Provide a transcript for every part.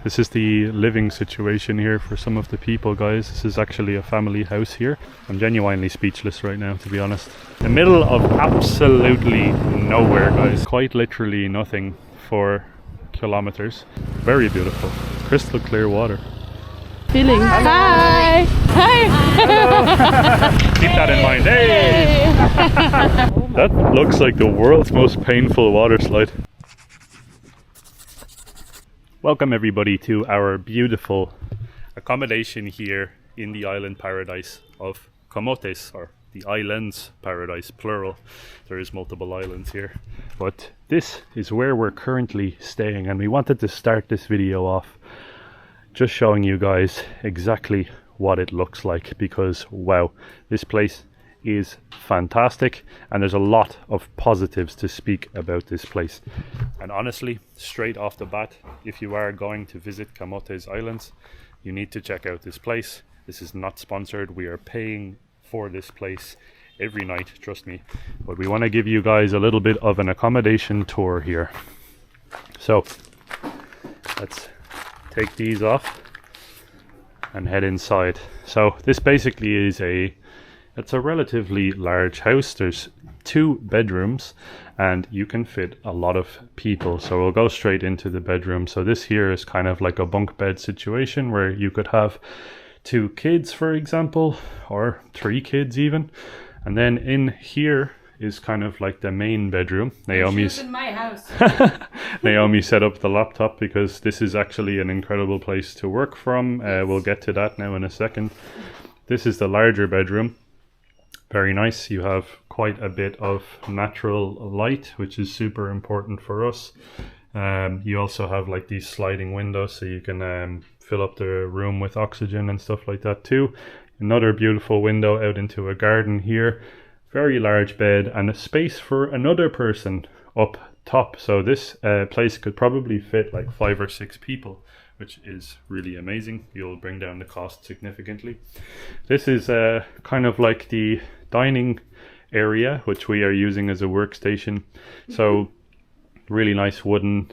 This is the living situation here for some of the people, guys. This is actually a family house here. I'm genuinely speechless right now, to be honest. In the middle of absolutely nowhere, guys. Quite literally nothing for kilometers. Very beautiful. Crystal clear water. Feeling. Hi! Hi! Keep that in mind. Hey! That looks like the world's most painful water slide. Welcome everybody to our beautiful accommodation here in the island paradise of Camotes, or the islands paradise, plural. There is multiple islands here. But this is where we're currently staying, and we wanted to start this video off just showing you guys exactly what it looks like, because wow, this place is fantastic and there's a lot of positives to speak about this place. And honestly, straight off the bat, if you are going to visit Camotes Islands, you need to check out this place. This is not sponsored. We are paying for this place every night, trust me. But we want to give you guys a little bit of an accommodation tour here. So let's take these off and head inside. So this basically is it's a relatively large house. There's 2 bedrooms and you can fit a lot of people. So we'll go straight into the bedroom. So this here is kind of like a bunk bed situation where you could have 2 kids, for example, or 3 kids even. And then in here is kind of like the main bedroom. Naomi's in my house. Naomi set up the laptop because this is actually an incredible place to work from. We'll get to that now in a second. This is the larger bedroom. Very nice. You have quite a bit of natural light, which is super important for us. You also have like these sliding windows, so you can fill up the room with oxygen and stuff like that too. Another beautiful window out into a garden here. Very large bed and a space for another person up top. So this place could probably fit like 5 or 6 people, which is really amazing. You'll bring down the cost significantly. This is kind of like the dining area, which we are using as a workstation. So really nice wooden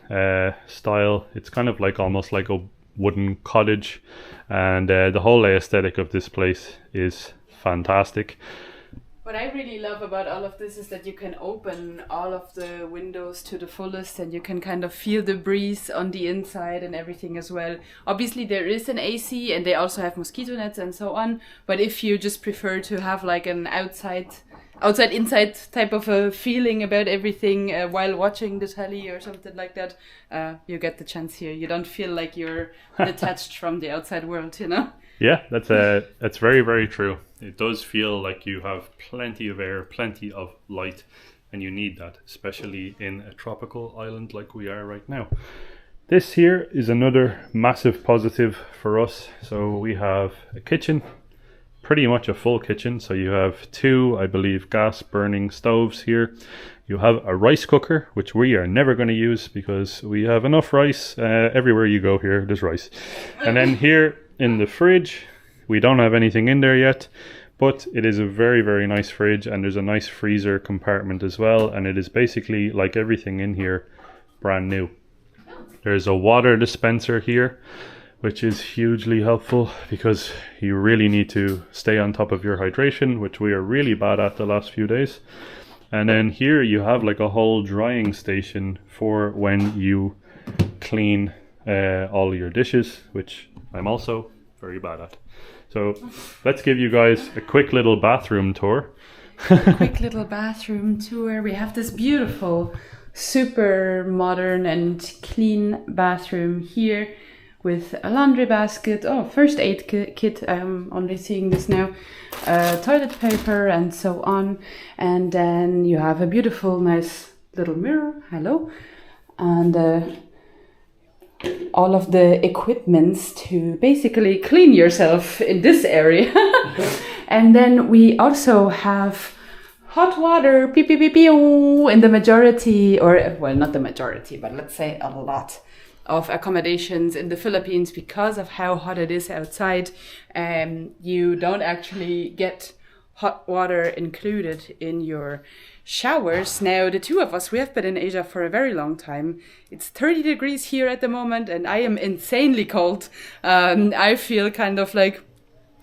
style. It's kind of like almost like a wooden cottage, and the whole aesthetic of this place is fantastic. What I really love about all of this is that you can open all of the windows to the fullest and you can kind of feel the breeze on the inside and everything as well. Obviously there is an AC and they also have mosquito nets and so on, but if you just prefer to have like an outside inside type of a feeling about everything while watching the telly or something like that, you get the chance here. You don't feel like you're detached from the outside world, you know? Yeah, that's very, very true. It does feel like you have plenty of air, plenty of light, and you need that, especially in a tropical island like we are right now. This here is another massive positive for us. So we have a kitchen, pretty much a full kitchen. So you have 2, I believe, gas burning stoves here. You have a rice cooker, which we are never going to use because we have enough rice. Everywhere you go here, there's rice. And then here in the fridge, we don't have anything in there yet, but it is a very, very nice fridge, and there's a nice freezer compartment as well, and it is basically like everything in here brand new. There's a water dispenser here, which is hugely helpful because you really need to stay on top of your hydration, which we are really bad at the last few days. And then here you have like a whole drying station for when you clean all your dishes, which I'm also very bad at. So let's give you guys a quick little bathroom tour. Quick little bathroom tour. We have this beautiful, super modern and clean bathroom here with a laundry basket. Oh, first aid kit. I'm only seeing this now. Toilet paper and so on. And then you have a beautiful, nice little mirror. Hello. And all of the equipments to basically clean yourself in this area. And then we also have hot water, pew, pew, pew, pew, in the majority, or well, not the majority, but let's say a lot of accommodations in the Philippines. Because of how hot it is outside, you don't actually get hot water included in your showers. Now, the two of us, we have been in Asia for a very long time. It's 30 degrees here at the moment, and I am insanely cold. I feel kind of like,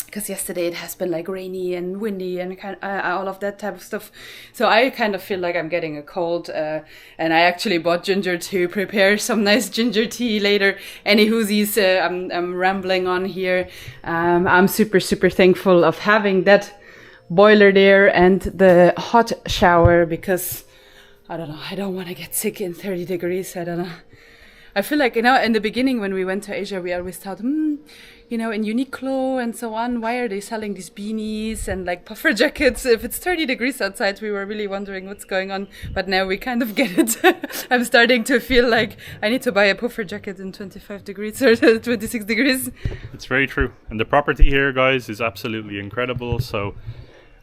because yesterday it has been like rainy and windy and all of that type of stuff. So I kind of feel like I'm getting a cold. And I actually bought ginger to prepare some nice ginger tea later. Anywhoosies, I'm rambling on here. I'm super, super thankful of having that boiler there and the hot shower, because I don't know, I don't want to get sick in 30 degrees. I don't know. I feel like, in the beginning when we went to Asia, we always thought, in Uniqlo and so on, why are they selling these beanies and like puffer jackets? If it's 30 degrees outside, we were really wondering what's going on. But now we kind of get it. I'm starting to feel like I need to buy a puffer jacket in 25 degrees or 26 degrees. It's very true. And the property here, guys, is absolutely incredible. So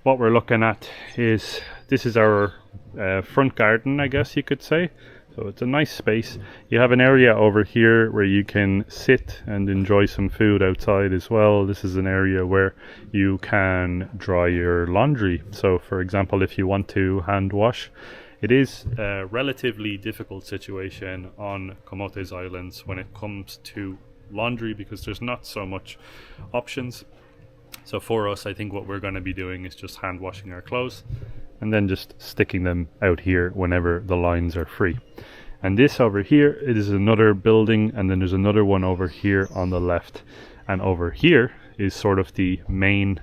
what we're looking at is, this is our front garden, I guess you could say. So it's a nice space. You have an area over here where you can sit and enjoy some food outside as well. This is an area where you can dry your laundry. So for example, if you want to hand wash, it is a relatively difficult situation on Camotes Islands when it comes to laundry, because there's not so much options. So for us, I think what we're going to be doing is just hand washing our clothes and then just sticking them out here whenever the lines are free. And this over here, it is another building, and then there's another one over here on the left. And over here is sort of the main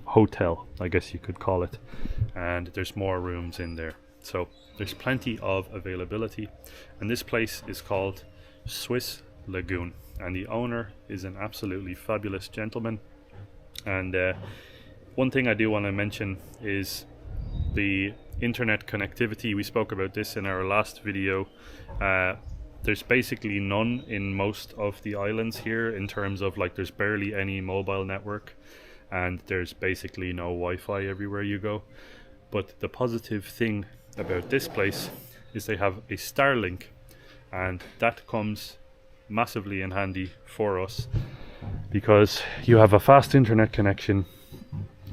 hotel, I guess you could call it. And there's more rooms in there. So there's plenty of availability. And this place is called Swiss Lagoon. And the owner is an absolutely fabulous gentleman. And one thing I do want to mention is the internet connectivity. We spoke about this in our last video. There's basically none in most of the islands here, in terms of like there's barely any mobile network, and there's basically no Wi-Fi everywhere you go. But the positive thing about this place is they have a Starlink, and that comes massively in handy for us, because you have a fast internet connection.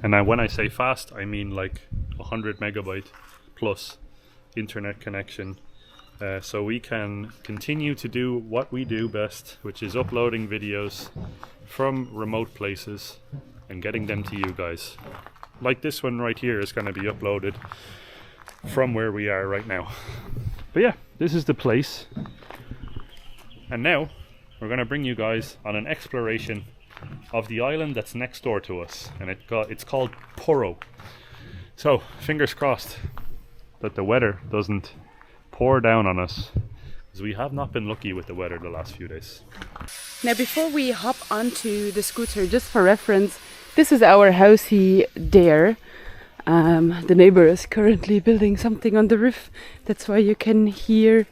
And when I say fast, I mean like 100 megabyte plus internet connection. So we can continue to do what we do best, which is uploading videos from remote places and getting them to you guys. Like this one right here is going to be uploaded from where we are right now. But yeah, this is the place. And now we're going to bring you guys on an exploration of the island that's next door to us, and it's called Poro. So fingers crossed that the weather doesn't pour down on us, because we have not been lucky with the weather the last few days. Now before we hop onto the scooter, just for reference, this is our housey there. The neighbor is currently building something on the roof. That's why you can hear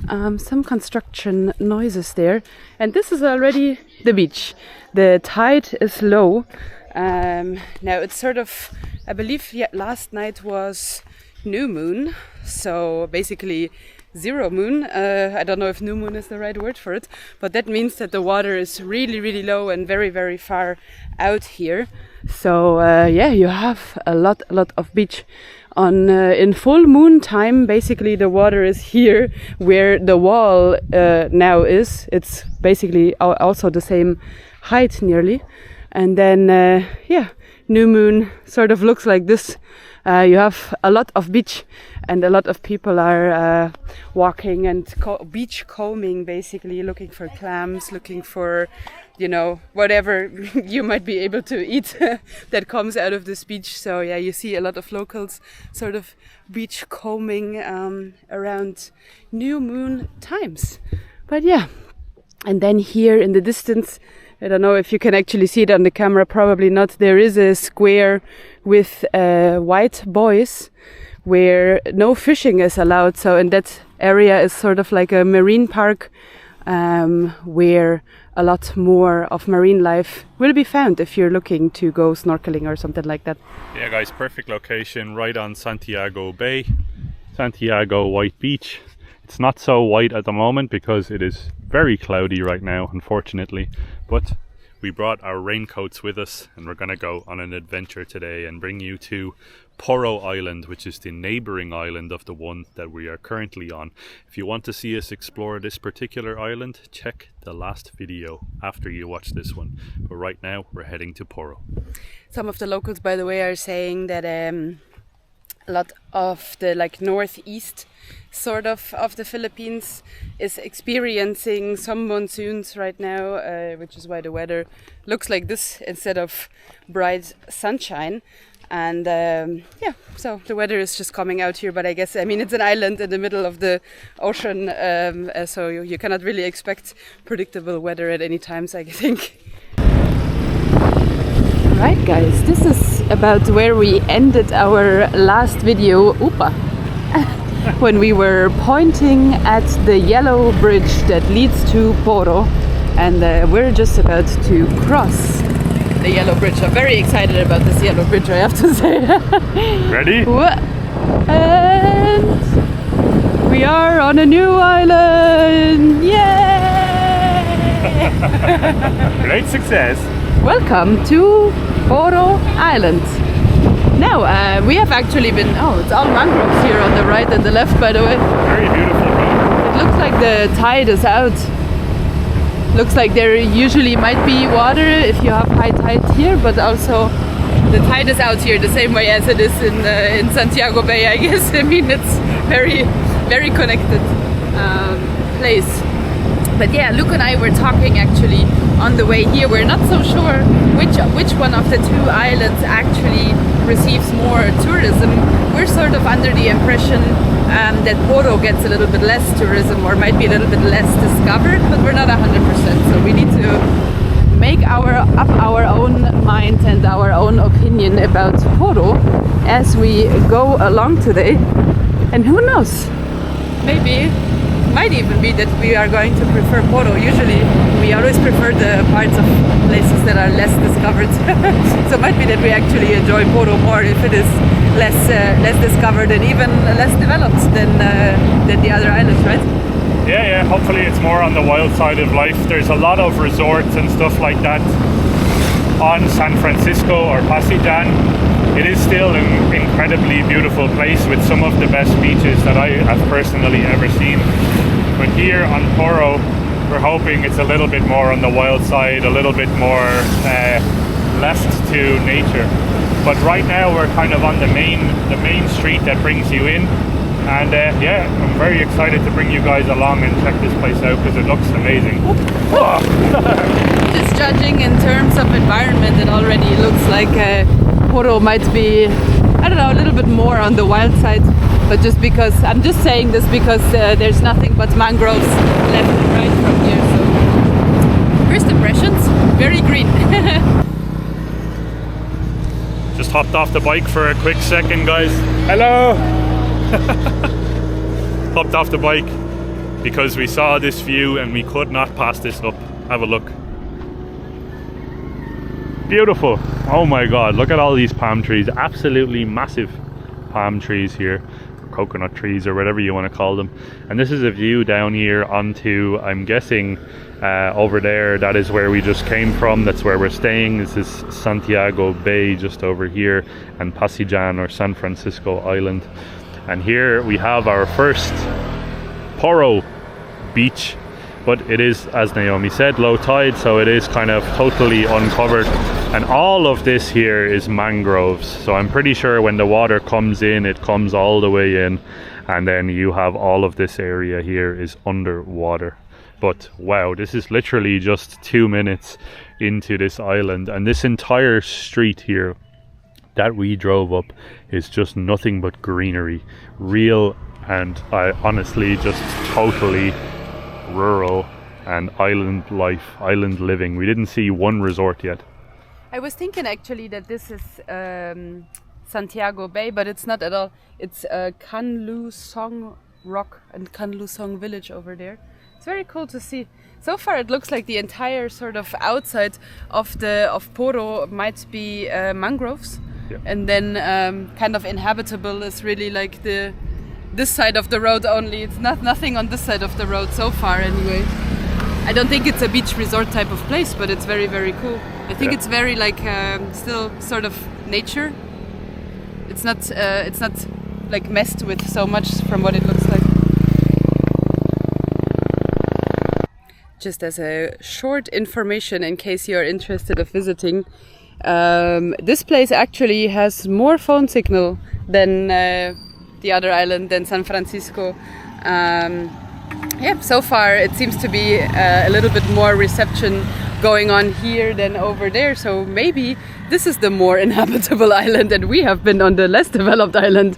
some construction noises there. And this is already the beach. The tide is low. Now it's sort of, I believe last night was new moon, so basically zero moon. I don't know if new moon is the right word for it, but that means that the water is really, really low and very, very far out here. So yeah, you have a lot of beach. In full moon time, basically the water is here where the wall now is. It's basically also the same height nearly. And then yeah, new moon sort of looks like this. You have a lot of beach, and a lot of people are walking and beach combing, basically looking for clams, looking for, whatever you might be able to eat that comes out of this beach. So yeah, you see a lot of locals sort of beach combing around new moon times. But yeah, and then here in the distance, I don't know if you can actually see it on the camera, probably not. There is a square with white buoys where no fishing is allowed. So in that area is sort of like a marine park where a lot more of marine life will be found if you're looking to go snorkeling or something like that. Yeah guys, perfect location right on Santiago Bay, Santiago White Beach. It's not so white at the moment because it is very cloudy right now, unfortunately, but we brought our raincoats with us, and we're going to go on an adventure today and bring you to Poro Island, which is the neighbouring island of the one that we are currently on. If you want to see us explore this particular island, check the last video after you watch this one. But right now, we're heading to Poro. Some of the locals, by the way, are saying that a lot of the northeast sort of the Philippines is experiencing some monsoons right now, which is why the weather looks like this instead of bright sunshine. And so the weather is just coming out here, but I guess, it's an island in the middle of the ocean, so you cannot really expect predictable weather at any times, I think. Right, guys, this is about where we ended our last video, when we were pointing at the yellow bridge that leads to Poro, and we're just about to cross the yellow bridge. I'm very excited about this yellow bridge, I have to say. Ready? And we are on a new island! Yay! Great success! Welcome to Poro Island. Now, we have actually been... it's all mangroves here on the right and the left, by the way. Very beautiful road. It looks like the tide is out. Looks like there usually might be water if you have high tide here, but also the tide is out here the same way as it is in Santiago Bay, I guess. It's very, very connected place. But yeah, Luke and I were talking actually on the way here. We're not so sure which one of the two islands actually receives more tourism. We're sort of under the impression that Poro gets a little bit less tourism or might be a little bit less discovered, but we're not 100%. So we need to make up our own mind and our own opinion about Poro as we go along today. And who knows? Maybe might even be that we are going to prefer Poro. Usually we always prefer the parts of places that are less discovered. So it might be that we actually enjoy Poro more if it is less discovered and even less developed than the other islands, right? Yeah, hopefully it's more on the wild side of life. There's a lot of resorts and stuff like that on San Francisco or Pasijan. It is still an incredibly beautiful place with some of the best beaches that I have personally ever seen. But here on Poro, we're hoping it's a little bit more on the wild side, a little bit more left to nature. But right now we're kind of on the main street that brings you in. And I'm very excited to bring you guys along and check this place out because it looks amazing. Just judging in terms of environment, it already looks like Poro might be, I don't know, a little bit more on the wild side. But just because, I'm just saying this because there's nothing but mangroves left and right from here. So first impressions, very green. Just hopped off the bike for a quick second, guys. Hello! Hopped off the bike because we saw this view and we could not pass this up. Have a look. Beautiful. Oh my god, look at all these palm trees. Absolutely massive palm trees here, coconut trees or whatever you want to call them. And this is a view down here onto, I'm guessing over there, that is where we just came from. That's where we're staying. This is Santiago Bay just over here, and Pasijan or San Francisco Island. And here we have our first Poro beach, but it is, as Naomi said, low tide, so it is kind of totally uncovered. And all of this here is mangroves, so I'm pretty sure when the water comes in, it comes all the way in, and then you have all of this area here is underwater. But wow, this is literally just 2 minutes into this island, and this entire street here that we drove up is just nothing but greenery, real and honestly just totally rural and island life, island living. We didn't see one resort yet. I was thinking actually that this is Santiago Bay, but it's not at all. It's Canlusong Rock and Canlusong Village over there. It's very cool to see. So far it looks like the entire sort of outside of Poro might be mangroves. Yeah. And then kind of inhabitable is really like this side of the road only. It's nothing on this side of the road so far anyway. I don't think it's a beach resort type of place, but it's very, very cool. I think it's very like still sort of nature. It's not like messed with so much from what it looks like. Just as a short information in case you're interested of visiting, this place actually has more phone signal than the other island, than San Francisco. So far it seems to be a little bit more reception going on here than over there. So maybe this is the more inhabitable island and we have been on the less developed island.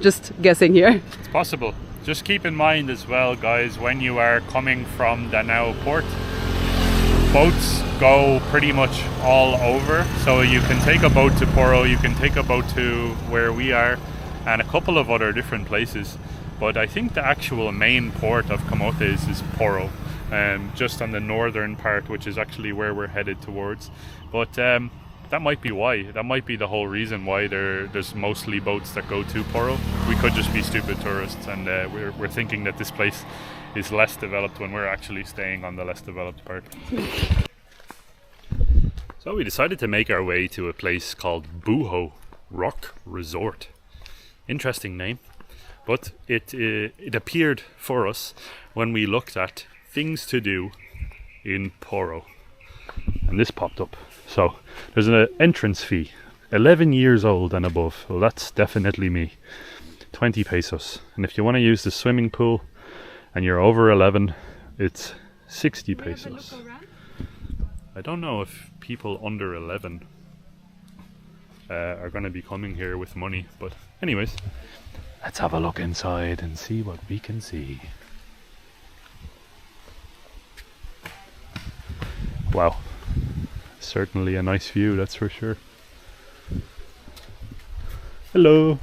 Just guessing here. It's possible. Just keep in mind as well, guys, when you are coming from Danao port, boats go pretty much all over. So you can take a boat to Poro, you can take a boat to where we are, and a couple of other different places. But I think the actual main port of Camotes is Poro, just on the northern part, which is actually where we're headed towards. But that might be why. That might be the whole reason why there's mostly boats that go to Poro. We could just be stupid tourists, and we're thinking that this place is less developed when we're actually staying on the less developed part. So we decided to make our way to a place called Buho Rock Resort. Interesting name. But it appeared for us when we looked at things to do in Poro. And this popped up. So there's an entrance fee, 11 years old and above. Well, that's definitely me. 20 pesos. And if you want to use the swimming pool and you're over 11, it's 60 pesos. I don't know if people under 11 are going to be coming here with money. But anyways, let's have a look inside and see what we can see. Wow. Certainly a nice view, that's for sure. Hello.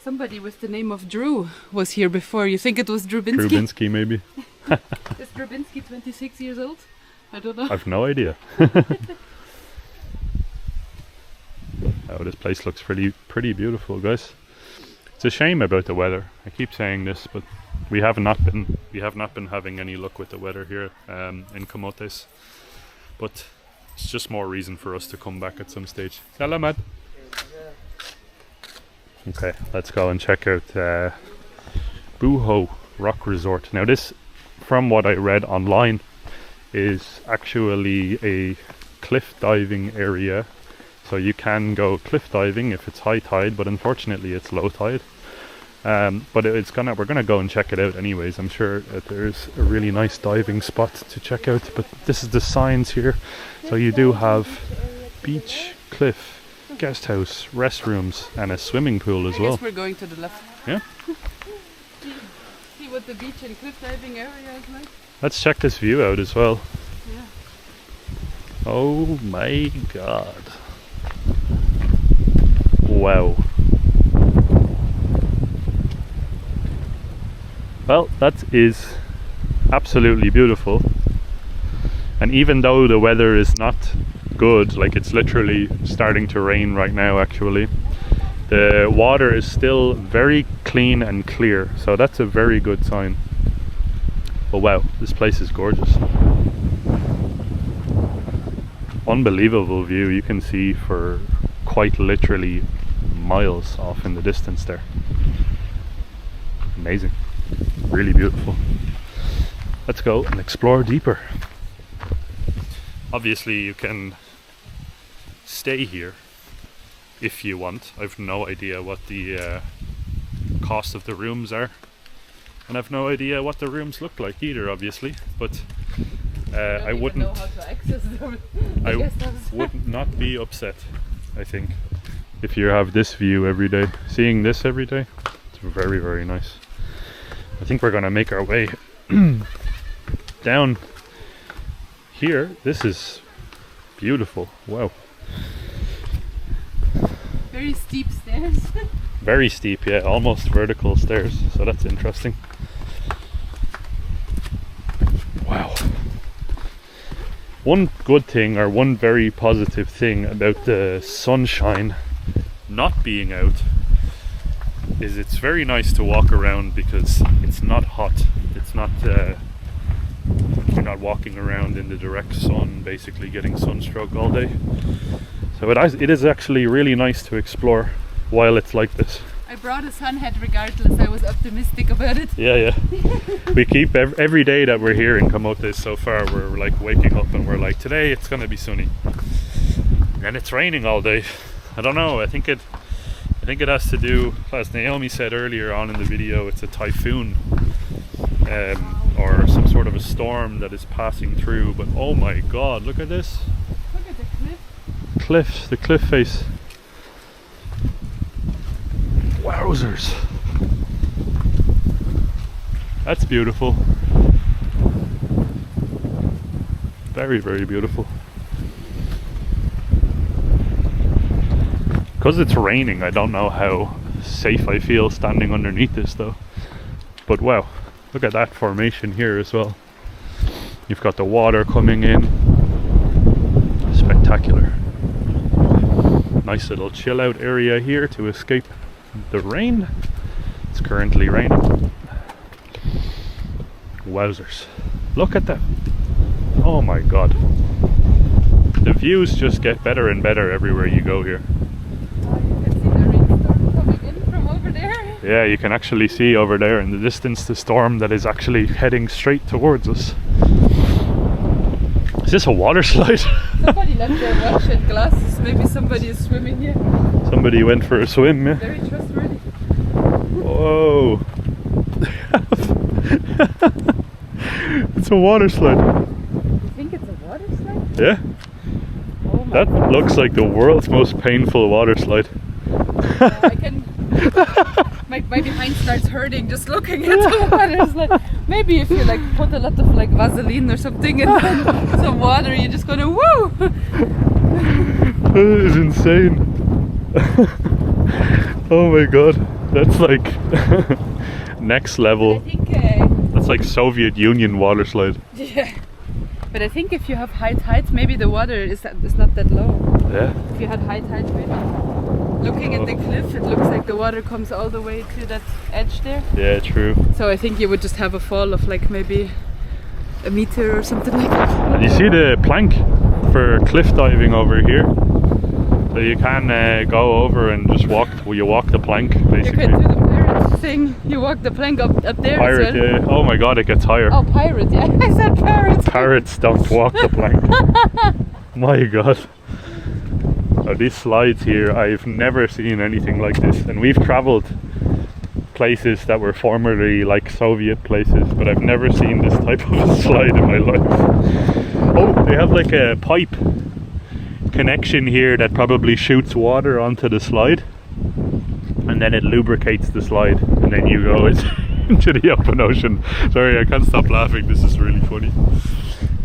Somebody with the name of Drew was here before. You think it was Drubinski? Drubinski, maybe. Is Drubinski 26 years old? I don't know. I've no idea. Oh, this place looks pretty beautiful, guys. It's a shame about the weather. I keep saying this, but we have not been having any luck with the weather here in Camotes. But it's just more reason for us to come back at some stage. Salamat. Okay, let's go and check out Buho Rock Resort. Now this, from what I read online, is actually a cliff diving area. So you can go cliff diving if it's high tide, but unfortunately it's low tide. But we're gonna go and check it out anyways. I'm sure that there's a really nice diving spot to check out. But this is the signs here. So you do have beach, cliff, guest house, restrooms, and a swimming pool as well. I guess we're going to the left. Yeah. See what the beach and cliff diving area is like. Let's check this view out as well. Yeah. Oh my god. Wow. Well, that is absolutely beautiful. And even though the weather is not good, like it's literally starting to rain right now actually, the water is still very clean and clear, so that's a very good sign. But wow, this place is gorgeous. Unbelievable view. You can see for quite literally miles off in the distance there. Amazing. Really beautiful. Let's go and explore deeper. Obviously you can stay here if you want. I've no idea what the cost of the rooms are, and I've no idea what the rooms look like either, obviously, but I wouldn't know how to access them. I would not be upset, I think, if you have this view every day. Seeing this every day, it's very, very nice. I think we're gonna make our way down here. This is beautiful. Wow. Very steep stairs. Very steep, yeah, almost vertical stairs, so that's interesting. Wow. One good thing, or one very positive thing about the sunshine not being out is it's very nice to walk around because it's not hot. It's not you're not walking around in the direct sun, basically getting sunstroke all day. So it is actually really nice to explore while it's like this. I brought a sun hat regardless. I was optimistic about it. Yeah. We keep every day that we're here in Camotes so far, we're like waking up and we're like, today it's gonna be sunny, and it's raining all day. I don't know. I think it has to do, as Naomi said earlier on in the video, it's a typhoon or some sort of a storm that is passing through. But oh my god, look at this. Look at the cliff. The cliff face. Wowzers. That's beautiful. Very, very beautiful. Because it's raining, I don't know how safe I feel standing underneath this though. But wow, look at that formation here as well. You've got the water coming in. Spectacular. Nice little chill out area here to escape the rain. It's currently raining. Wowzers. Look at that. Oh my god. The views just get better and better everywhere you go here. You can see the rainstorm coming in from over there. Yeah, you can actually see over there in the distance the storm that is actually heading straight towards us. Is this a water slide? Somebody left their watch and glasses. Maybe somebody is swimming here. Somebody went for a swim, yeah? Very trustworthy. Whoa! It's a water slide. You think it's a water slide? Yeah? Oh my That God. looks like the world's most painful water slide. I can... my behind starts hurting just looking at the water slide. Maybe if you like put a lot of like Vaseline or something and then some water, you're just gonna woo! That is insane. Oh my god. That's like next level. I think, That's like Soviet Union water slide. yeah. But I think if you have high tides, maybe the water is not that low. Yeah. If you had high tides, maybe. Looking at the cliff, it looks like the water comes all the way to that edge there. Yeah, true. So I think you would just have a fall of like maybe a meter or something like that. And you see the plank for cliff diving over here? So you can go over and just walk. Well, you walk the plank You basically. can do the pirate thing. You walk the plank up there Pirate, as well. yeah. Oh my god, it gets higher. Oh, pirate, yeah. I said parrot. Parrots don't walk the plank. My god. Oh, these slides here, I've never seen anything like this. And we've travelled places that were formerly like Soviet places, but I've never seen this type of a slide in my life. Oh, they have like a pipe connection here that probably shoots water onto the slide, and then it lubricates the slide, and then you go into the open ocean. Sorry, I can't stop laughing, this is really funny.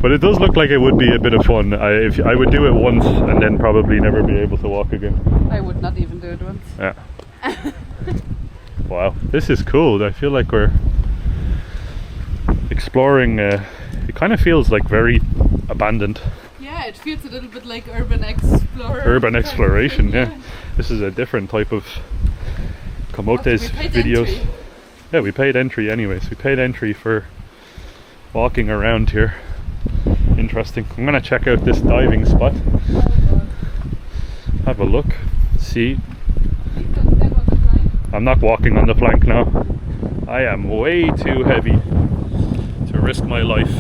But it does look like it would be a bit of fun. I would do it once and then probably never be able to walk again. I would not even do it once. Yeah. Wow, this is cool. I feel like we're exploring. It kind of feels like very abandoned. Yeah, it feels a little bit like urban explorer. Urban exploration, yeah. This is a different type of Camotes We paid videos. entry. Yeah, we paid entry anyways. We paid entry for walking around here. Interesting. I'm gonna check out this diving spot. Have a look. See. Please don't step on the plank. I'm not walking on the plank now. I am way too heavy to risk my life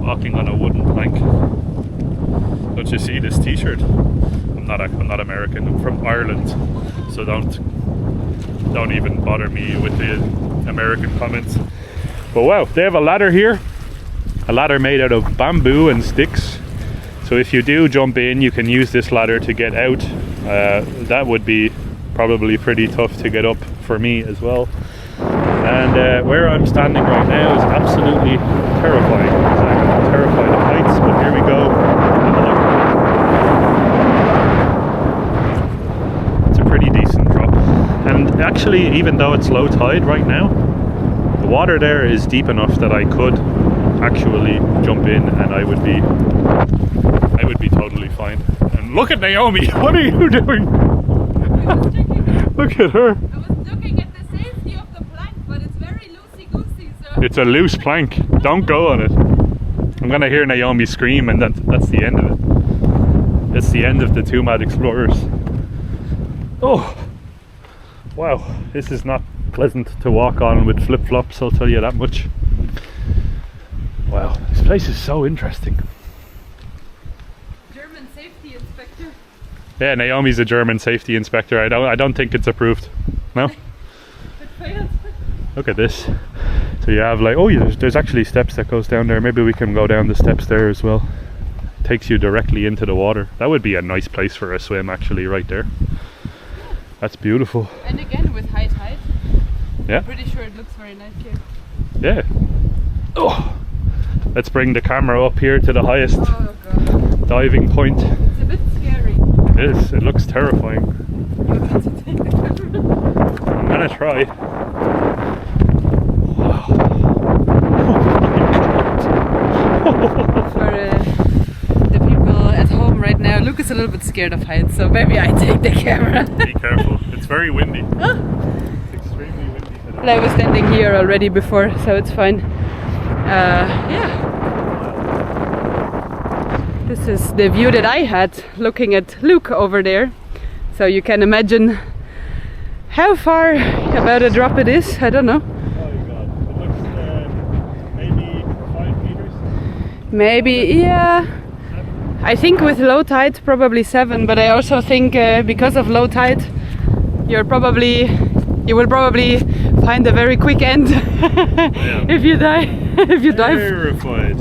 walking on a wooden plank. Don't you see this t-shirt? I'm not American, I'm from Ireland, so don't even bother me with the American comments. But wow, they have a ladder here. A ladder made out of bamboo and sticks. So if you do jump in, you can use this ladder to get out. That would be probably pretty tough to get up for me as well. And where I'm standing right now is absolutely terrifying. I'm terrified of heights, but here we go. It's a pretty decent drop. And actually, even though it's low tide right now, the water there is deep enough that I could actually jump in and I would be totally fine. And look at Naomi, what are you doing? I was checking. Look at her. I was looking at the safety of the plank, but it's very loosey-goosey, so... It's a loose plank. Don't go on it. I'm gonna hear Naomi scream, and that's the end of it. It's the end of the Two Mad Explorers. Oh! Wow, this is not pleasant to walk on with flip-flops, I'll tell you that much. Wow, this place is so interesting. German safety inspector. Yeah, Naomi's a German safety inspector. I don't think it's approved. No? It failed. Look at this. So you have like, oh yeah, there's actually steps that goes down there. Maybe we can go down the steps there as well. Takes you directly into the water. That would be a nice place for a swim actually, right there. That's beautiful. And again with high tide. Yeah. I'm pretty sure it looks very nice here. Yeah. Oh. Let's bring the camera up here to the highest diving point. It's a bit scary. It is. It looks terrifying. You want to take the camera? I'm gonna try. Wow. For the people at home right now, Luke is a little bit scared of heights, so maybe I take the camera. Be careful. It's very windy. It's extremely windy today. Well, I was standing here already before, so it's fine. Yeah. This is the view that I had looking at Luke over there. So you can imagine how far about a drop it is. I don't know. Oh my god. It looks maybe 5 meters. Maybe, yeah. I think with low tide probably 7, but I also think because of low tide you will probably find a very quick end if you dive. Terrified.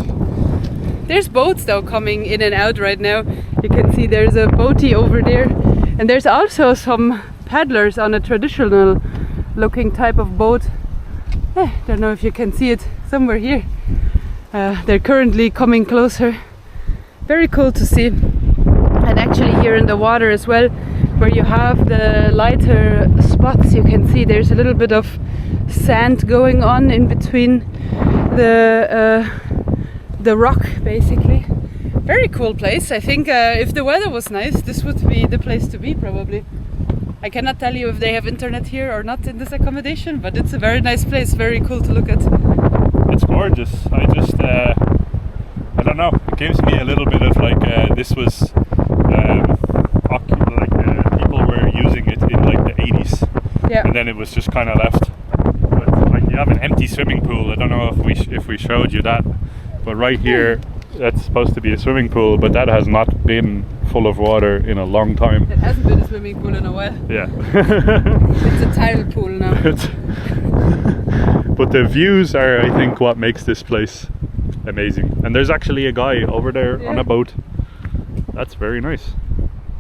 There's boats though coming in and out right now. You can see there's a boatie over there, and there's also some paddlers on a traditional looking type of boat. Don't know if you can see it somewhere here. They're currently coming closer. Very cool to see. And actually here in the water as well, where you have the lighter spots, you can see there's a little bit of sand going on in between the rock, basically. Very cool place. I think if the weather was nice, this would be the place to be probably. I cannot tell you if they have internet here or not in this accommodation, but it's a very nice place, very cool to look at. It's gorgeous. I don't know, it gives me a little bit of like this was people were using it in like the 80s, Yeah. and then it was just kind of left. But like you have an empty swimming pool. I don't know if we showed you that, but right here that's supposed to be a swimming pool, but that has not been full of water in a long time. It hasn't been a swimming pool in a while. Yeah. It's a tile pool now. But the views are, I think, what makes this place amazing. And there's actually a guy over there on a boat. That's very nice.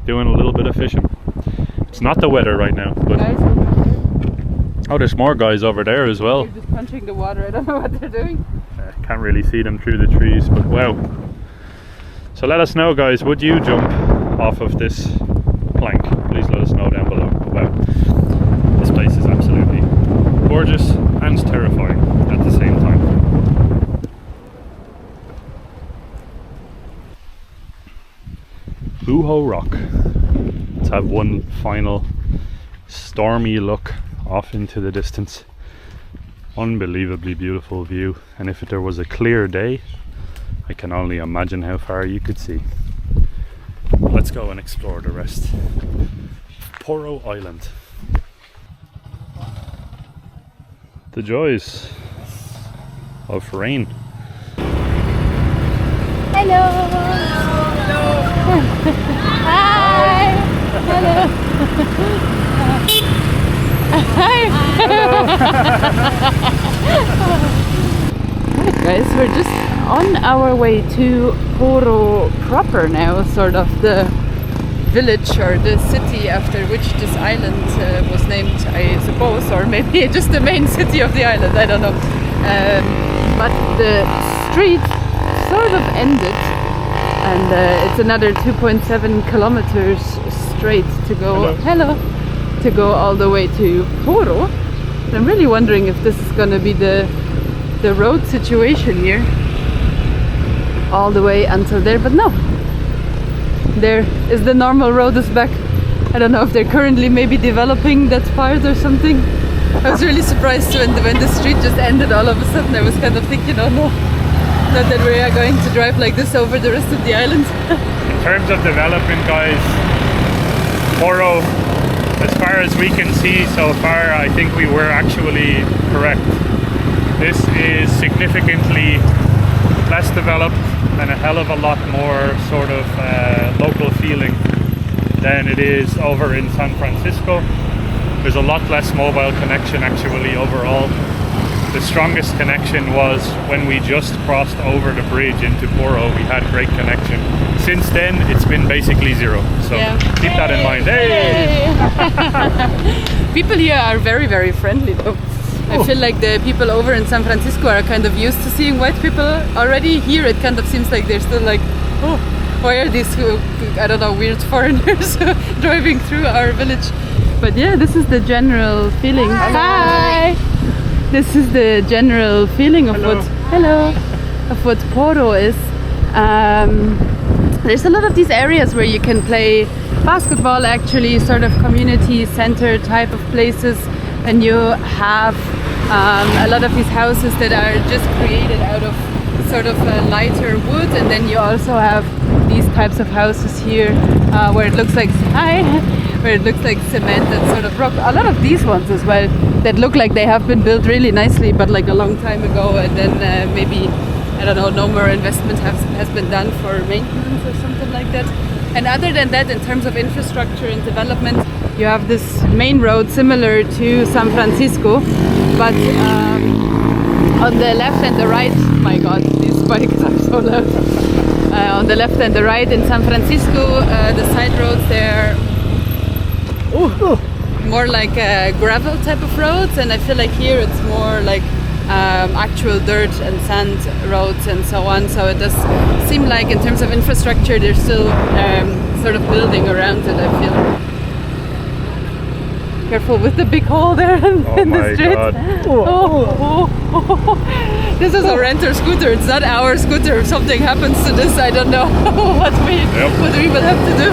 Doing a little bit of fishing. It's not the weather right now, but Guys over there. oh, there's more guys over there as well. They're just punching the water. I don't know what they're doing. Can't really see them through the trees, but wow. So let us know, guys, would you jump off of this plank? Please let us know down below. But wow, this place is absolutely gorgeous and terrifying at the same time. Buho Rock. Let's have one final stormy look off into the distance. Unbelievably beautiful view, and if there was a clear day, I can only imagine how far you could see. Let's go and explore the rest. Poro Island. The joys of rain. Hello. Hi. Hello. Right, guys, we're just on our way to Poro proper now, sort of the village or the city after which this island was named, I suppose, or maybe just the main city of the island, I don't know. But the street sort of ended, and it's another 2.7 kilometers straight to go. Hello. To go all the way to Poro. And I'm really wondering if this is gonna be the road situation here all the way until there, but no, there is the normal road is back. I don't know if they're currently maybe developing that part or something. I was really surprised when the street just ended all of a sudden. I was kind of thinking, oh no, not that we are going to drive like this over the rest of the island. In terms of development, guys, Poro, as far as we can see so far, I think we were actually correct. This is significantly less developed and a hell of a lot more sort of local feeling than it is over in San Francisco. There's a lot less mobile connection actually overall. The strongest connection was when we just crossed over the bridge into Poro. We had great connection. Since then, it's been basically zero. So keep that in mind. Hey! People here are very, very friendly though. I feel like the people over in San Francisco are kind of used to seeing white people already. Here it kind of seems like they're still like, oh, why are these, I don't know, weird foreigners driving through our village? But yeah, this is the general feeling. Hi! This is the general feeling of what Poro is. There's a lot of these areas where you can play basketball, actually, sort of community center type of places. And you have a lot of these houses that are just created out of sort of lighter wood, and then you also have these types of houses here where it looks like cement and sort of rock. A lot of these ones as well that look like they have been built really nicely, but like a long time ago, and then maybe, I don't know, no more investment has been done for maintenance or something like that. And other than that, in terms of infrastructure and development, you have this main road similar to San Francisco, but on the left and the right, my god, these bikes are so loud. On the left and the right in San Francisco, the side roads, they're more like gravel type of roads, and I feel like here it's more like actual dirt and sand roads and so on. So it does seem like in terms of infrastructure they're still sort of building around it, I feel. Careful with the big hole there in the street. God. This is a renter scooter, it's not our scooter. If something happens to this, I don't know what we will have to do.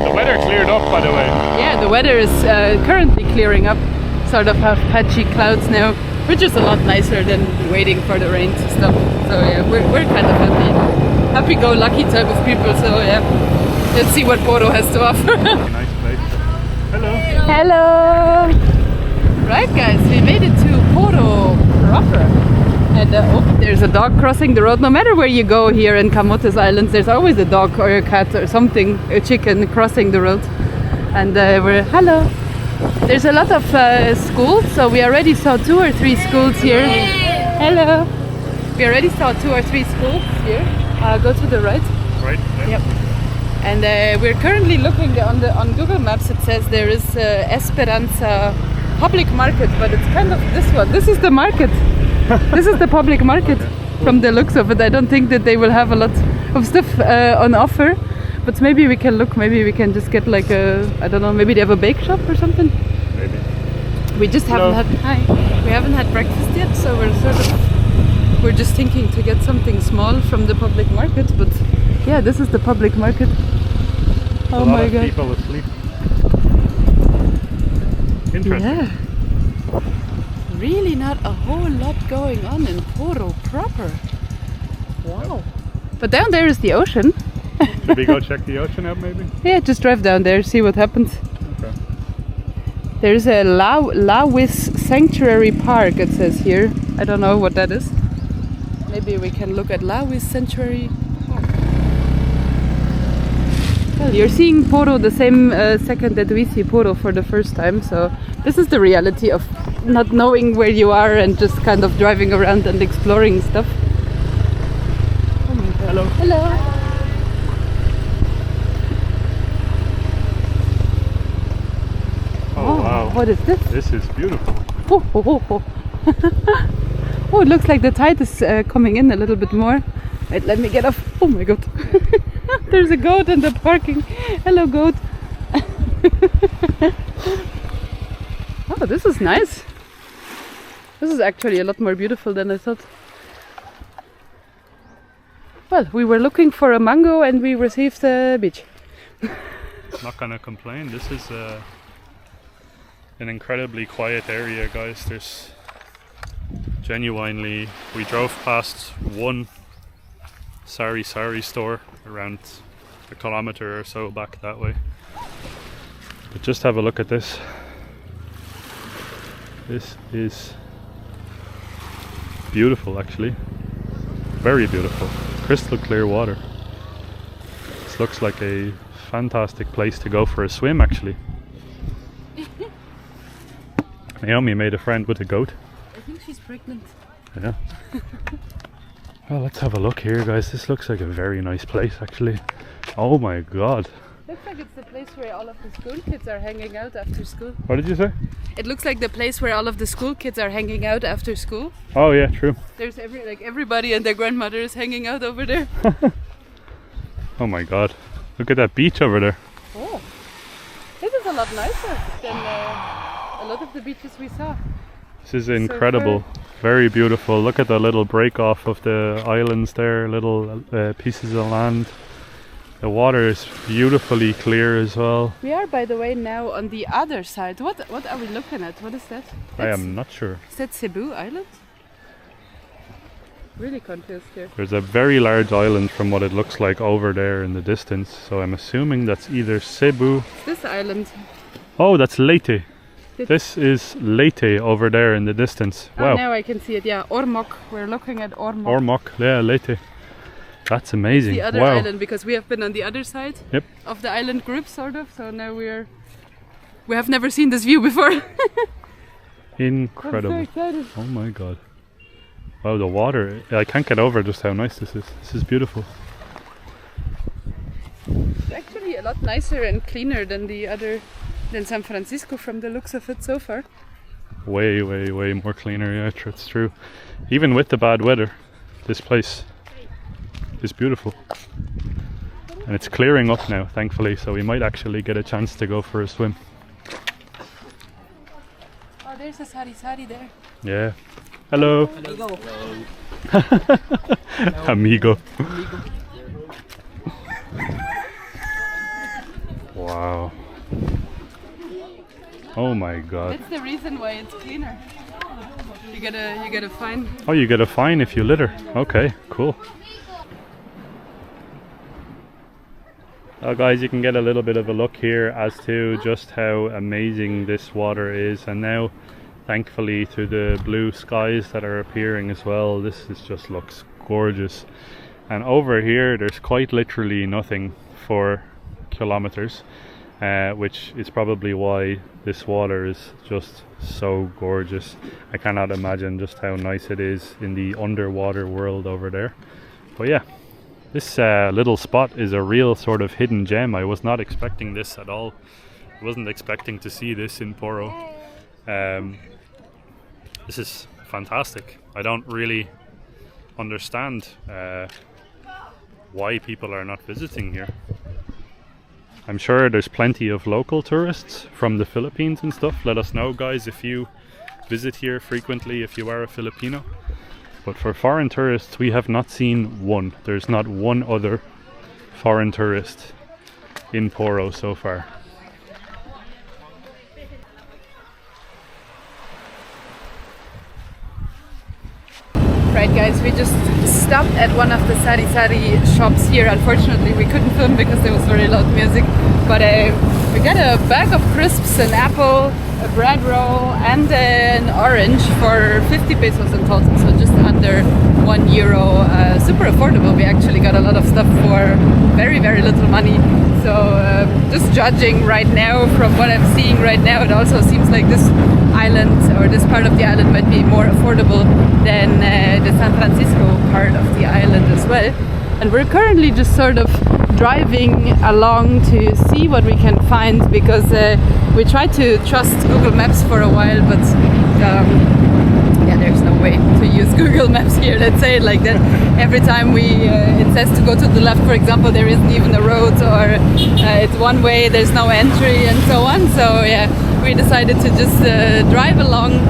The weather cleared up, by the way. Yeah, the weather is currently clearing up. Sort of have patchy clouds now, which is a lot nicer than waiting for the rain to stop. So yeah, we're kind of happy-go-lucky type of people. So yeah, let's see what Poro has to offer. Nice place. Hello. Hello. Right, guys, we made it to Poro proper. And there's a dog crossing the road. No matter where you go here in Camotes Islands, there's always a dog or a cat or something, a chicken crossing the road. And hello. There's a lot of schools, so we already saw 2 or 3 schools here. Hello. We already saw 2 or 3 schools here. Go to the right. Right. Yeah. Yep. And we're currently looking on Google Maps. It says there is Esperanza public market, but it's kind of this one. This is the market. This is the public market. Okay. From the looks of it, I don't think that they will have a lot of stuff on offer. But maybe we can look, maybe we can just get like I don't know, maybe they have a bake shop or something? Maybe. We just haven't we haven't had breakfast yet, so we're just thinking to get something small from the public market, but yeah, this is the public market. Oh my god. People asleep. Interesting. Yeah. Really not a whole lot going on in Poro proper. Wow. But down there is the ocean. Should we go check the ocean out maybe? Yeah, just drive down there, see what happens. Okay. There's a Lawis Sanctuary Park, it says here. I don't know what that is. Maybe we can look at Lawis Sanctuary Park. Well, you're seeing Poro the same second that we see Poro for the first time, so this is the reality of not knowing where you are and just kind of driving around and exploring stuff. Oh my god. Hello. Hello. Oh wow. What is this? This is beautiful. Oh, it looks like the tide is coming in a little bit more. Wait, let me get off. Oh my god. There's a goat in the parking. Hello, goat. Oh, this is nice. This is actually a lot more beautiful than I thought. Well, we were looking for a mango and we received a beach. Not gonna complain. This is an incredibly quiet area, guys. There's genuinely, we drove past one Sari store around a kilometer or so back that way. But just have a look at this. This is beautiful, actually. Very beautiful. Crystal clear water. This looks like a fantastic place to go for a swim, actually. Naomi made a friend with a goat. I think she's pregnant. Yeah. Well, let's have a look here, guys. This looks like a very nice place, actually. Oh my god. Looks like it's the place where all of the school kids are hanging out after school. What did you say? It looks like the place where all of the school kids are hanging out after school. Oh yeah, true. There's everybody and their grandmother is hanging out over there. Oh my god. Look at that beach over there. Oh. This is a lot nicer than a lot of the beaches we saw. This is incredible. Very beautiful. Look at the little break off of the islands there, little pieces of land. The water is beautifully clear as well. We are, by the way, now on the other side. What are we looking at? What is that? I am not sure. Is that Cebu Island? Really confused here. There's a very large island from what it looks like over there in the distance. So I'm assuming that's either Cebu. This island. Oh, that's Leyte. This is Leyte over there in the distance. Oh, wow. now I can see it. Yeah, Ormoc. We're looking at Ormoc. Ormoc, yeah, Leyte. That's amazing. The other wow. island, because we have been on the other side of the island group, sort of. So now we have never seen this view before. Incredible. I'm so excited. Oh my god. Wow, the water. I can't get over just how nice this is. This is beautiful. It's actually a lot nicer and cleaner than than San Francisco from the looks of it so far. Way more cleaner, yeah, it's true. Even with the bad weather, this place is beautiful. And it's clearing up now, thankfully, so we might actually get a chance to go for a swim. Oh, there's a Sari there. Yeah. Hello. Amigo. Wow. Oh my god. That's the reason why it's cleaner. You get a fine. Oh, you get a fine if you litter. Okay, cool. Well guys, you can get a little bit of a look here as to just how amazing this water is, and now thankfully to the blue skies that are appearing as well. This just looks gorgeous. And over here there's quite literally nothing for kilometers, which is probably why this water is just so gorgeous. I cannot imagine just how nice it is in the underwater world over there. But yeah, this little spot is a real sort of hidden gem. I was not expecting this at all. I wasn't expecting to see this in Poro. This is fantastic. I don't really understand why people are not visiting here. I'm sure there's plenty of local tourists from the Philippines and stuff. Let us know, guys, if you visit here frequently, if you are a Filipino. But for foreign tourists, we have not seen one. There's not one other foreign tourist in Poro so far. Right guys, we just stopped at one of the Sari shops here. Unfortunately we couldn't film because there was very loud music, but we got a bag of crisps, an apple, a bread roll and an orange for 50 pesos in total, so just under €1. Super affordable. We actually got a lot of stuff for very little money. So just judging right now from what I'm seeing right now, it also seems like this island or this part of the island might be more affordable than the San Francisco part of the island as well. And we're currently just sort of driving along to see what we can find, because we tried to trust Google Maps for a while, but yeah, there's no way to use Google Maps here, let's say it like that. Every time it says to go to the left, for example, there isn't even a road, or it's one way, there's no entry and so on. So yeah, we decided to just drive along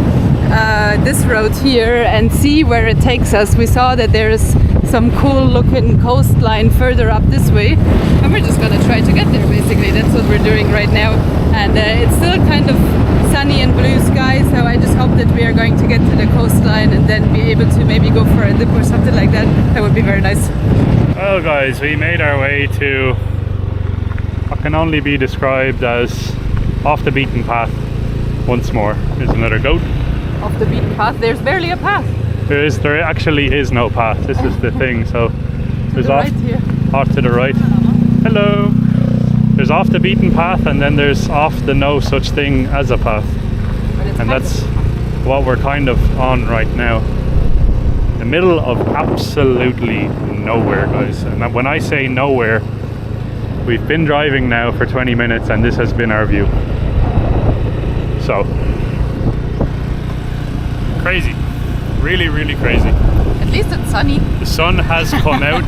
this road here and see where it takes us. We saw that there's some cool looking coastline further up this way, and we're just gonna try to get there. Basically, that's what we're doing right now. And it's still kind of sunny and blue sky, so I just hope that we are going to get to the coastline and then be able to maybe go for a dip or something like that. That would be very nice. Well guys, we made our way to what can only be described as off the beaten path once more. There's another goat. Off the beaten path? There's barely a path. There actually is no path. This is the thing. So there's off to the right. Hello. There's off the beaten path, and then there's off the no such thing as a path. And that's what we're kind of on right now. The middle of absolutely nowhere, guys. And when I say nowhere, we've been driving now for 20 minutes and this has been our view. So crazy. Really, really crazy. At least it's sunny. The sun has come out.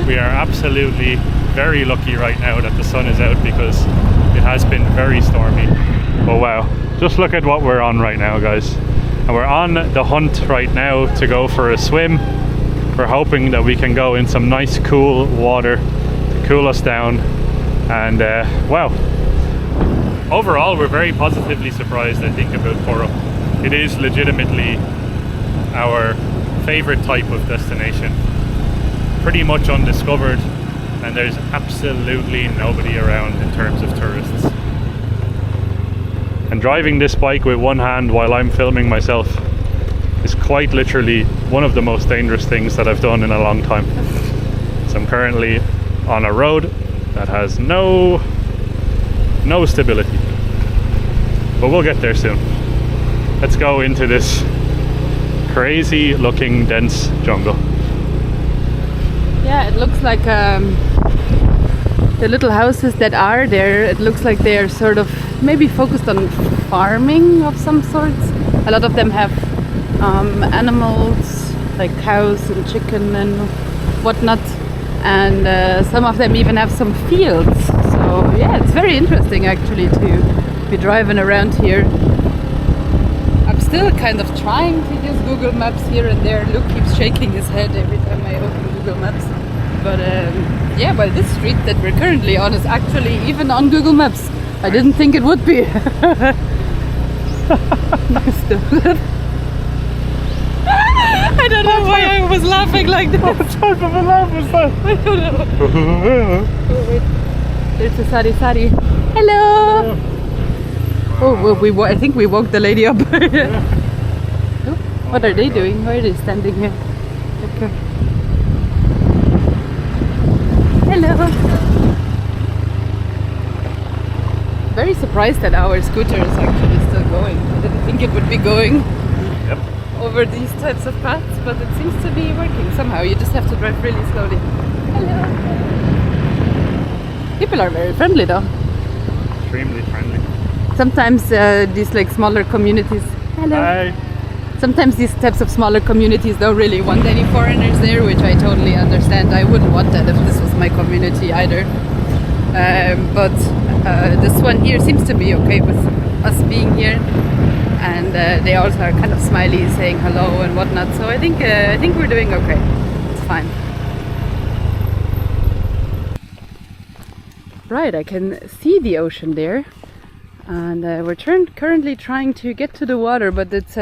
We are absolutely very lucky right now that the sun is out because it has been very stormy. But wow, just look at what we're on right now, guys. And we're on the hunt right now to go for a swim. We're hoping that we can go in some nice cool water to cool us down. And wow, overall we're very positively surprised, I think, about Curragh. It is legitimately our favorite type of destination. Pretty much undiscovered, and there's absolutely nobody around in terms of tourists. And driving this bike with one hand while I'm filming myself is quite literally one of the most dangerous things that I've done in a long time. So I'm currently on a road that has no stability, but we'll get there soon. Let's go into this crazy looking dense jungle. Yeah, it looks like the little houses that are there, it looks like they are sort of maybe focused on farming of some sorts. A lot of them have animals like cows and chicken and whatnot, and some of them even have some fields. So yeah, it's very interesting actually to be driving around here. I'm still kind of trying to use Google Maps here and there. Luke keeps shaking his head every time I open Google Maps. But yeah, well, this street that we're currently on is actually even on Google Maps. I didn't think it would be. I don't know why I was laughing like that. What type of a laugh was that? I don't know. Oh, wait. There's a Sari. Hello! Oh, well, I think we woke the lady up. Oh, what are they doing? Why are they standing here? Okay. Hello! Very surprised that our scooter is actually still going. I didn't think it would be going over these types of paths, but it seems to be working somehow. You just have to drive really slowly. Hello! People are very friendly though. Extremely friendly. Sometimes these like smaller communities. Hello. Hi. Sometimes these types of smaller communities don't really want any foreigners there, which I totally understand. I wouldn't want that if this was my community either. But this one here seems to be okay with us being here, and they also are kind of smiley, saying hello and whatnot. So I think we're doing okay. It's fine. Right, I can see the ocean there. And we're currently trying to get to the water, but it's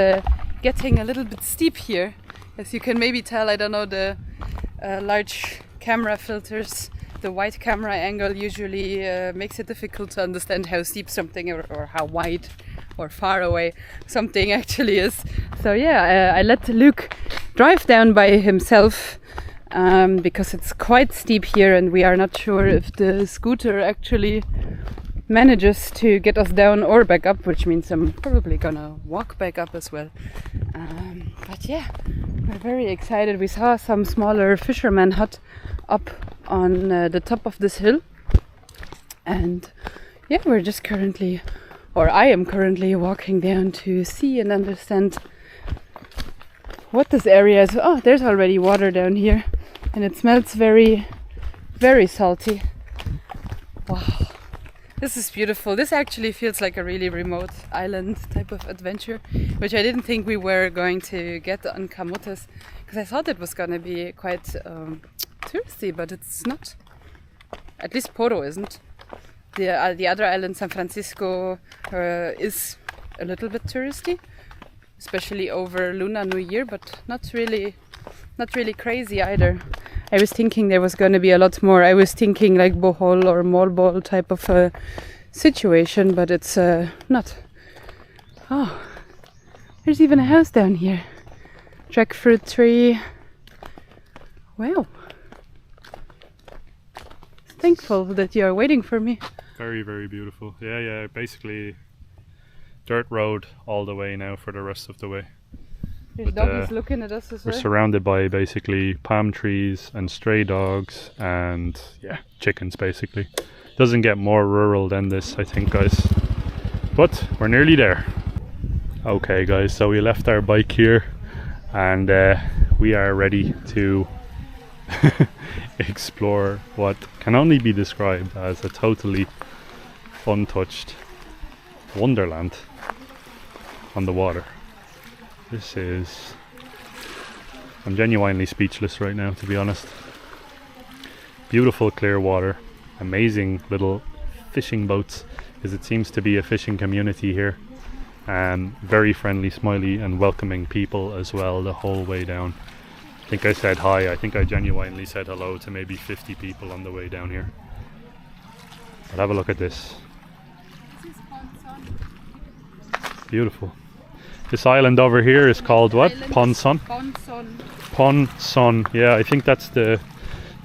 getting a little bit steep here. As you can maybe tell, I don't know, the large camera filters, the wide camera angle usually makes it difficult to understand how steep something or how wide or far away something actually is. So yeah, I let Luke drive down by himself because it's quite steep here and we are not sure if the scooter actually manages to get us down or back up, which means I'm probably gonna walk back up as well. But yeah, we're very excited. We saw some smaller fisherman hut up on the top of this hill, and yeah, we're just currently, or I am currently walking down to see and understand what this area is. Oh, there's already water down here and it smells very, very salty. Wow. This is beautiful. This actually feels like a really remote island type of adventure, which I didn't think we were going to get on Camotes, because I thought it was going to be quite touristy, but it's not. At least Poro isn't. The other island, San Francisco, is a little bit touristy, especially over Lunar New Year, but not really crazy either. I was thinking there was going to be a lot more. I was thinking like Bohol or Molbol type of situation, but it's not. Oh, there's even a house down here. Jackfruit tree. Wow. Thankful that you are waiting for me. Very, very beautiful. Yeah, basically dirt road all the way now for the rest of the way. There's doggies looking at us as well. We're surrounded by basically palm trees and stray dogs and chickens basically. Doesn't get more rural than this, I think, guys. But we're nearly there. Okay guys, so we left our bike here and we are ready to explore what can only be described as a totally untouched wonderland on the water. I'm genuinely speechless right now, to be honest. Beautiful clear water, amazing little fishing boats, because it seems to be a fishing community here, and very friendly, smiley and welcoming people as well the whole way down. I think I said hi, I think I genuinely said hello to maybe 50 people on the way down here. But have a look at this. Beautiful. This island over here is called what? Ponson? Ponson. Yeah, I think that's the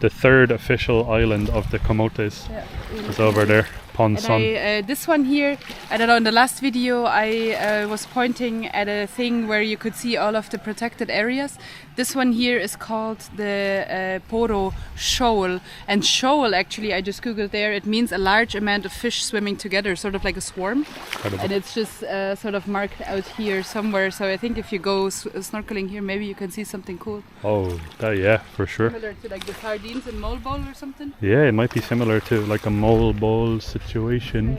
third official island of the Camotes. Yeah, it's over there. Ponson. This one here, I don't know, in the last video I was pointing at a thing where you could see all of the protected areas. This one here is called the Poro shoal. And shoal, actually, I just googled there, it means a large amount of fish swimming together, sort of like a swarm. Incredible. And it's just sort of marked out here somewhere. So I think if you go snorkeling here, maybe you can see something cool. Oh, yeah, for sure. Similar to like the sardines in Mole Bowl or something? Yeah, it might be similar to like a Mole Bowl situation.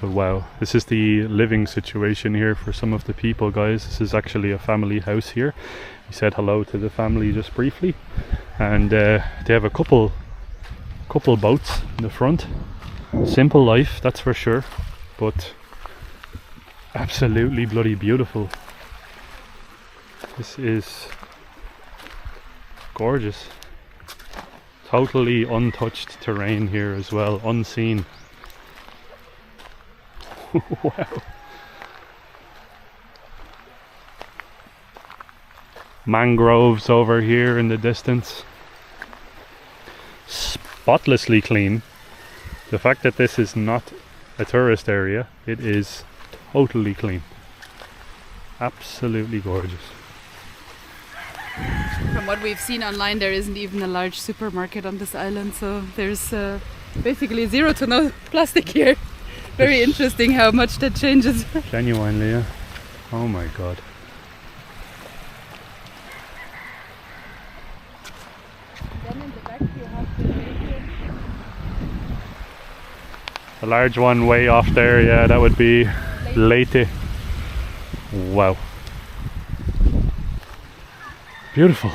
But wow, this is the living situation here for some of the people, guys. This is actually a family house here. We said hello to the family just briefly, and they have a couple boats in the front. Simple life, that's for sure, but absolutely bloody beautiful. This is gorgeous. Totally untouched terrain here as well, unseen. Wow. Mangroves over here in the distance. Spotlessly clean. The fact that this is not a tourist area, it is totally clean. Absolutely gorgeous. From what we've seen online, there isn't even a large supermarket on this island, so there's basically zero to no plastic here. Very interesting how much that changes. Genuinely, yeah. Oh my god. Then in the back you have the large one way off there, yeah, that would be Leyte. Wow. Beautiful.